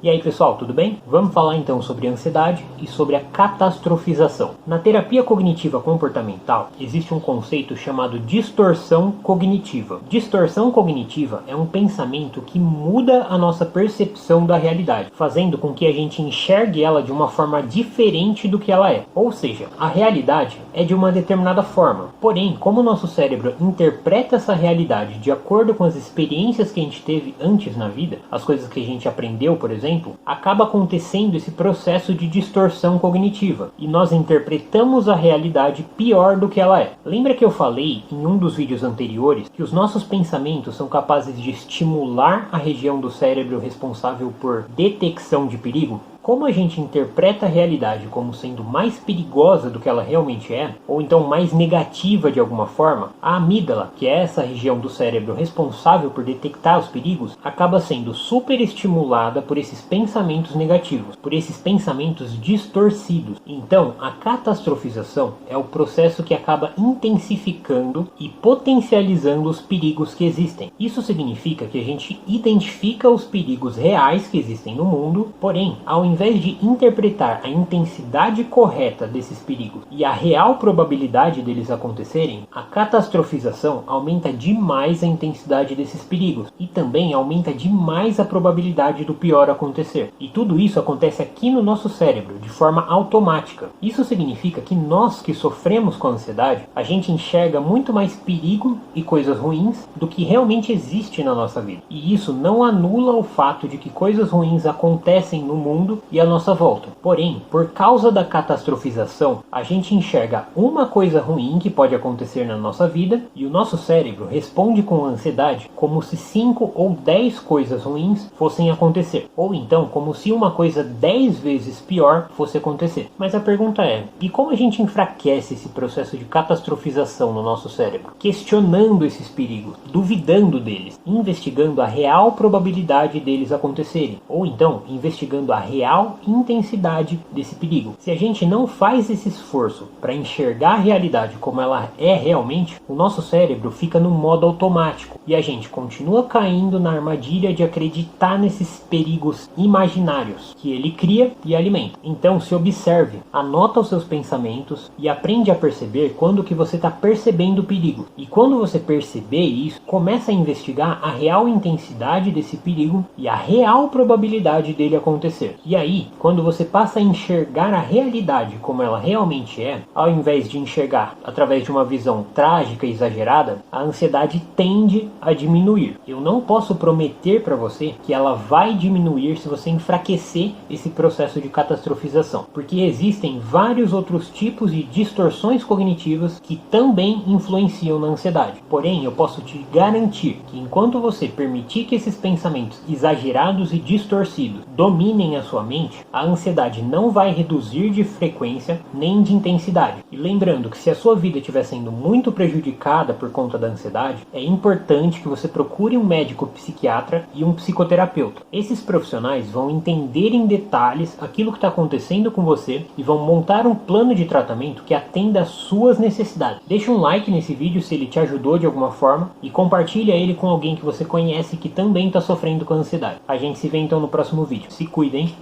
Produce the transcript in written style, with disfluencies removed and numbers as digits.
E aí pessoal, tudo bem? Vamos falar então sobre a ansiedade e sobre a catastrofização. Na terapia cognitiva comportamental, existe um conceito chamado distorção cognitiva. Distorção cognitiva é um pensamento que muda a nossa percepção da realidade, fazendo com que a gente enxergue ela de uma forma diferente do que ela é. Ou seja, a realidade é de uma determinada forma. Porém, como o nosso cérebro interpreta essa realidade de acordo com as experiências que a gente teve antes na vida, as coisas que a gente aprendeu, por exemplo, acaba acontecendo esse processo de distorção cognitiva e nós interpretamos a realidade pior do que ela é. Lembra que eu falei em um dos vídeos anteriores que os nossos pensamentos são capazes de estimular a região do cérebro responsável por detecção de perigo? Como a gente interpreta a realidade como sendo mais perigosa do que ela realmente é, ou então mais negativa de alguma forma, a amígdala, que é essa região do cérebro responsável por detectar os perigos, acaba sendo superestimulada por esses pensamentos negativos, por esses pensamentos distorcidos. Então, a catastrofização é o processo que acaba intensificando e potencializando os perigos que existem. Isso significa que a gente identifica os perigos reais que existem no mundo, porém, ao invés de interpretar a intensidade correta desses perigos e a real probabilidade deles acontecerem, a catastrofização aumenta demais a intensidade desses perigos e também aumenta demais a probabilidade do pior acontecer. E tudo isso acontece aqui no nosso cérebro, de forma automática. Isso significa que nós que sofremos com a ansiedade, a gente enxerga muito mais perigo e coisas ruins do que realmente existe na nossa vida. E isso não anula o fato de que coisas ruins acontecem no mundo e à nossa volta. Porém, por causa da catastrofização, a gente enxerga uma coisa ruim que pode acontecer na nossa vida e o nosso cérebro responde com ansiedade como se 5 ou 10 coisas ruins fossem acontecer. Ou então, como se uma coisa 10 vezes pior fosse acontecer. Mas a pergunta é, e como a gente enfraquece esse processo de catastrofização no nosso cérebro? Questionando esses perigos, duvidando deles, investigando a real probabilidade deles acontecerem. Ou então, investigando a real intensidade desse perigo. Se a gente não faz esse esforço para enxergar a realidade como ela é realmente, o nosso cérebro fica no modo automático e a gente continua caindo na armadilha de acreditar nesses perigos imaginários que ele cria e alimenta. Então se observe, anota os seus pensamentos e aprende a perceber quando que você está percebendo o perigo. E quando você perceber isso, começa a investigar a real intensidade desse perigo e a real probabilidade dele acontecer. E aí, quando você passa a enxergar a realidade como ela realmente é, ao invés de enxergar através de uma visão trágica e exagerada, a ansiedade tende a diminuir. Eu não posso prometer para você que ela vai diminuir se você enfraquecer esse processo de catastrofização, porque existem vários outros tipos de distorções cognitivas que também influenciam na ansiedade. Porém, eu posso te garantir que enquanto você permitir que esses pensamentos exagerados e distorcidos dominem a sua mente, a ansiedade não vai reduzir de frequência nem de intensidade. E lembrando que se a sua vida estiver sendo muito prejudicada por conta da ansiedade, é importante que você procure um médico psiquiatra e um psicoterapeuta. Esses profissionais vão entender em detalhes aquilo que está acontecendo com você e vão montar um plano de tratamento que atenda às suas necessidades. Deixa um like nesse vídeo se ele te ajudou de alguma forma e compartilha ele com alguém que você conhece que também está sofrendo com ansiedade. A gente se vê então no próximo vídeo. Se cuidem!